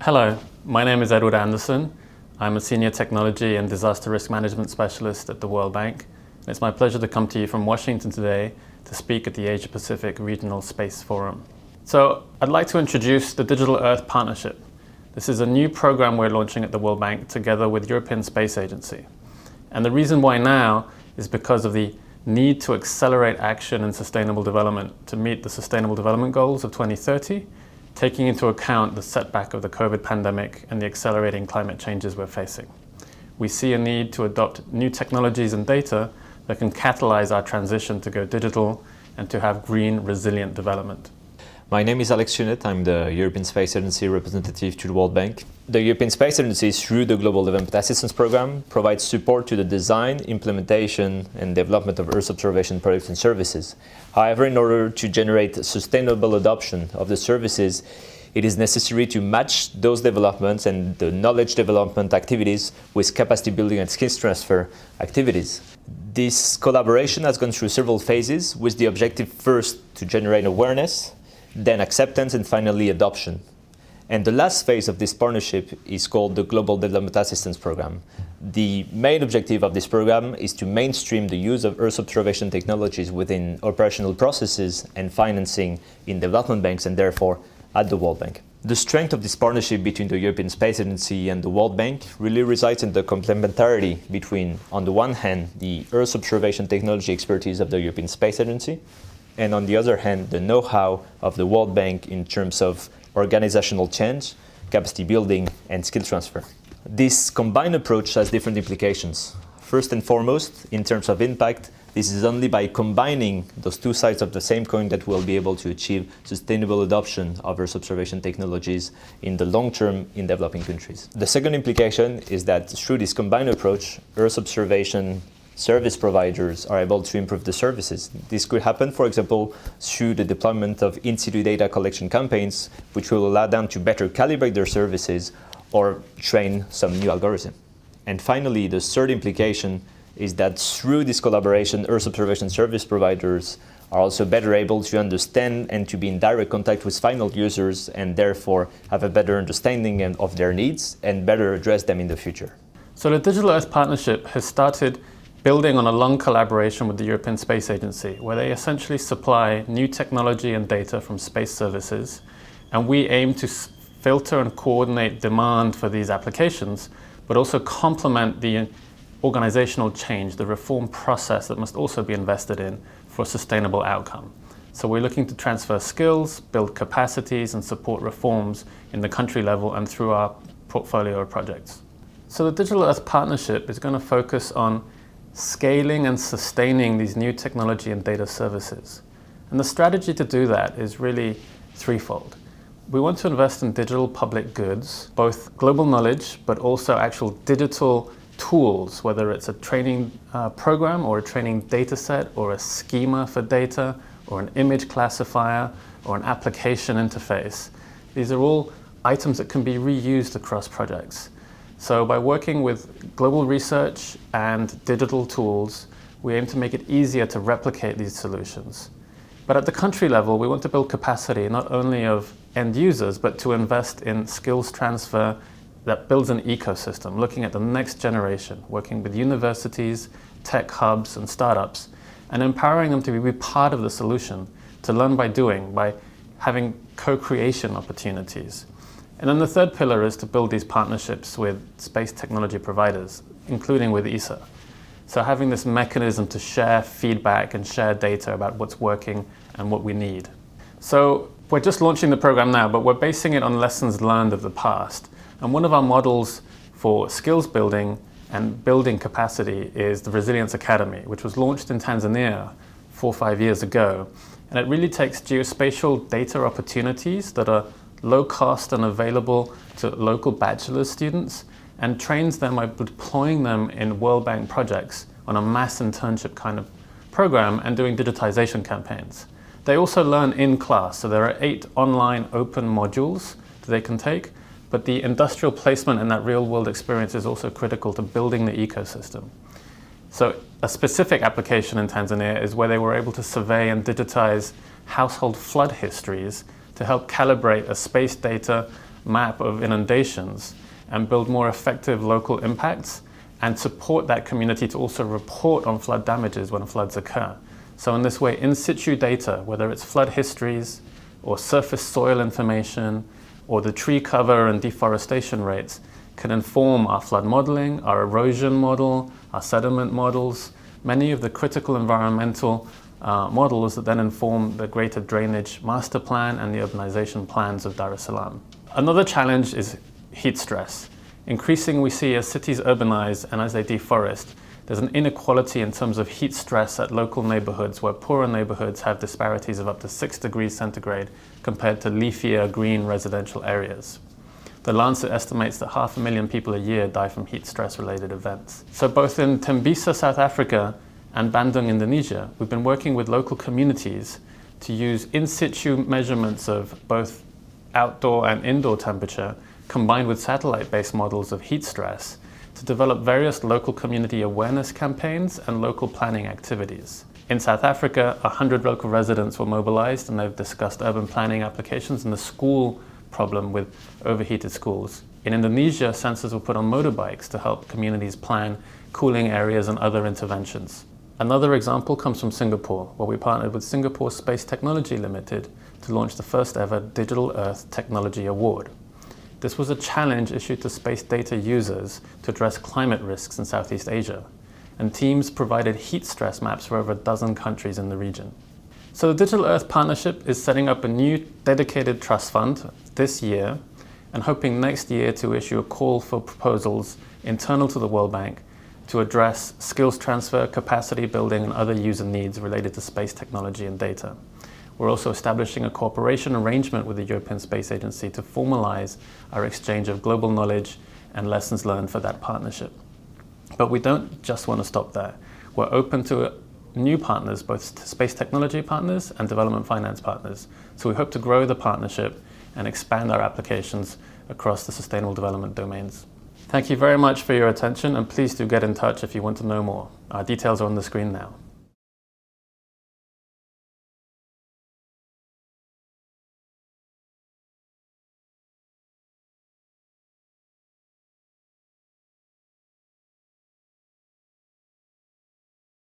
Hello, my name is Edward Anderson. I'm a Senior Technology and Disaster Risk Management Specialist at the World Bank. It's my pleasure to come to you from Washington today to speak at the Asia Pacific Regional Space Forum. So I'd like to introduce the Digital Earth Partnership. This is a new program we're launching at the World Bank together with European Space Agency. And the reason why now is because of the need to accelerate action in sustainable development to meet the Sustainable Development Goals of 2030, taking into account the setback of the COVID pandemic and the accelerating climate changes we're facing. We see a need to adopt new technologies and data that can catalyze our transition to go digital and to have green, resilient development. My name is Alex Chunet. I'm the European Space Agency representative to the World Bank. The European Space Agency, through the Global Development Assistance Program, provides support to the design, implementation, and development of Earth observation products and services. However, in order to generate sustainable adoption of the services, it is necessary to match those developments and the knowledge development activities with capacity building and skills transfer activities. This collaboration has gone through several phases with the objective first to generate awareness, then acceptance, and finally adoption. And the last phase of this partnership is called the Global Development Assistance Program. The main objective of this program is to mainstream the use of Earth observation technologies within operational processes and financing in development banks and therefore at the World Bank. The strength of this partnership between the European Space Agency and the World Bank really resides in the complementarity between, on the one hand, the Earth observation technology expertise of the European Space Agency, and on the other hand, the know-how of the World Bank in terms of organizational change, capacity building, and skill transfer. This combined approach has different implications. First and foremost, in terms of impact, this is only by combining those two sides of the same coin that we'll be able to achieve sustainable adoption of Earth observation technologies in the long term in developing countries. The second implication is that through this combined approach, Earth observation service providers are able to improve the services. This could happen, for example, through the deployment of in-situ data collection campaigns, which will allow them to better calibrate their services or train some new algorithm. And finally, the third implication is that through this collaboration, Earth observation service providers are also better able to understand and to be in direct contact with final users and therefore have a better understanding of their needs and better address them in the future. So the Digital Earth Partnership has started building on a long collaboration with the European Space Agency, where they essentially supply new technology and data from space services, and we aim to filter and coordinate demand for these applications, but also complement the organizational change, the reform process that must also be invested in for a sustainable outcome. So we're looking to transfer skills, build capacities, and support reforms in the country level and through our portfolio of projects. So the Digital Earth Partnership is going to focus on scaling and sustaining these new technology and data services. And the strategy to do that is really threefold. We want to invest in digital public goods, both global knowledge, but also actual digital tools, whether it's a training program or a training data set or a schema for data or an image classifier or an application interface. These are all items that can be reused across projects. So by working with global research and digital tools, we aim to make it easier to replicate these solutions. But at the country level, we want to build capacity not only of end users, but to invest in skills transfer that builds an ecosystem, looking at the next generation, working with universities, tech hubs, and startups, and empowering them to be part of the solution, to learn by doing, by having co-creation opportunities. And then the third pillar is to build these partnerships with space technology providers, including with ESA. So having this mechanism to share feedback and share data about what's working and what we need. So we're just launching the program now, but we're basing it on lessons learned of the past. And one of our models for skills building and building capacity is the Resilience Academy, which was launched in Tanzania 4 or 5 years ago. And it really takes geospatial data opportunities that are low cost and available to local bachelor's students and trains them by deploying them in World Bank projects on a mass internship kind of program and doing digitization campaigns. They also learn in class, so there are 8 online open modules that they can take, but the industrial placement and that real world experience is also critical to building the ecosystem. So a specific application in Tanzania is where they were able to survey and digitize household flood histories to help calibrate a space data map of inundations and build more effective local impacts and support that community to also report on flood damages when floods occur. So in this way, in situ data, whether it's flood histories or surface soil information or the tree cover and deforestation rates, can inform our flood modeling, our erosion model, our sediment models, many of the critical environmental models that then inform the greater drainage master plan and the urbanization plans of Dar es Salaam. Another challenge is heat stress. Increasingly, we see as cities urbanize and as they deforest, there's an inequality in terms of heat stress at local neighborhoods, where poorer neighborhoods have disparities of up to 6 degrees centigrade compared to leafier green residential areas. The Lancet estimates that 500,000 people a year die from heat stress related events. So both in Tembisa, South Africa and Bandung, Indonesia, we've been working with local communities to use in situ measurements of both outdoor and indoor temperature combined with satellite-based models of heat stress to develop various local community awareness campaigns and local planning activities. In South Africa, 100 local residents were mobilized and they've discussed urban planning applications and the school problem with overheated schools. In Indonesia, sensors were put on motorbikes to help communities plan cooling areas and other interventions. Another example comes from Singapore, where we partnered with Singapore Space Technology Limited to launch the first ever Digital Earth Technology Award. This was a challenge issued to space data users to address climate risks in Southeast Asia, and teams provided heat stress maps for over a dozen countries in the region. So the Digital Earth Partnership is setting up a new dedicated trust fund this year and hoping next year to issue a call for proposals internal to the World Bank to address skills transfer, capacity building, and other user needs related to space technology and data. We're also establishing a cooperation arrangement with the European Space Agency to formalize our exchange of global knowledge and lessons learned for that partnership. But we don't just want to stop there. We're open to new partners, both space technology partners and development finance partners. So we hope to grow the partnership and expand our applications across the sustainable development domains. Thank you very much for your attention, and please do get in touch if you want to know more. Our details are on the screen now.